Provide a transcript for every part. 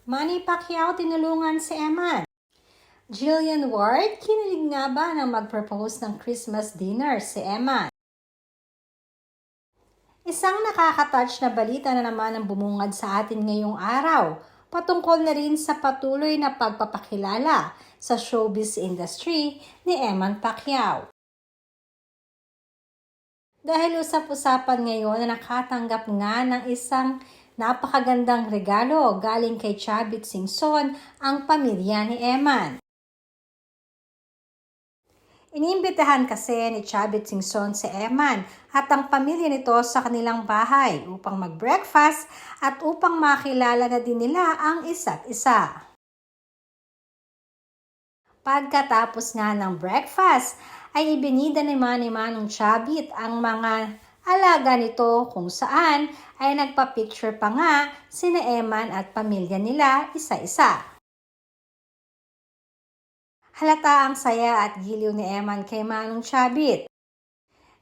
Manny Pacquiao tinulungan si Eman. Jillian Ward, kinilig nga ba nang mag-propose ng Christmas dinner si Eman? Isang nakaka-touch na balita na naman ang bumungad sa atin ngayong araw, patungkol na rin sa patuloy na pagpapakilala sa showbiz industry ni Eman Pacquiao. Dahil usap-usapan ngayon na nakatanggap nga ng isang napakagandang regalo galing kay Chavit Singson ang pamilya ni Eman. Inimbitahan kasi ni Chavit Singson si Eman at ang pamilya nito sa kanilang bahay upang mag-breakfast at upang makilala na din nila ang isa't isa. Pagkatapos nga ng breakfast, ay ibinida naman ni Manong Chavit ang mga alaga nito kung saan ay nagpa-picture pa nga sina Eman at pamilya nila isa-isa. Halata ang saya at giliw ni Eman kay Manong Chavit.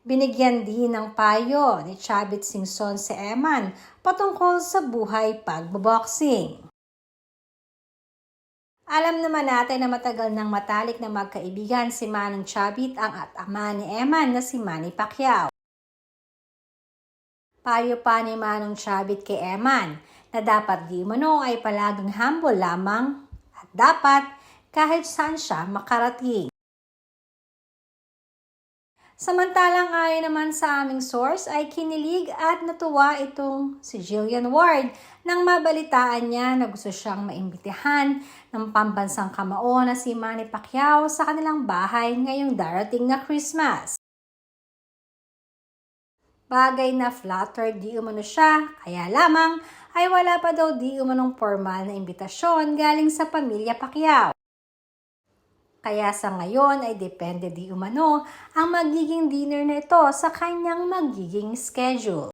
Binigyan din ng payo ni Chavit Singson si Eman patungkol sa buhay pagboboxing. Alam naman natin na matagal nang matalik na magkaibigan si Manong Chavit at ama ni Eman na si Manny Pacquiao. Payo pa ni Manong Chavit kay Eman na dapat di umano ay palaging humble lamang at dapat kahit saan siya makarating. Samantalang ayon naman sa aming source ay kinilig at natuwa itong si Jillian Ward nang mabalitaan niya na gusto siyang maimbitahan ng pambansang kamao na si Manny Pacquiao sa kanilang bahay ngayong darating na Christmas. Bagay na flattered di umano siya, kaya lamang ay wala pa daw di umanong formal na imbitasyon galing sa pamilya Pacquiao. Kaya sa ngayon ay depende di umano ang magiging dinner nito sa kanyang magiging schedule.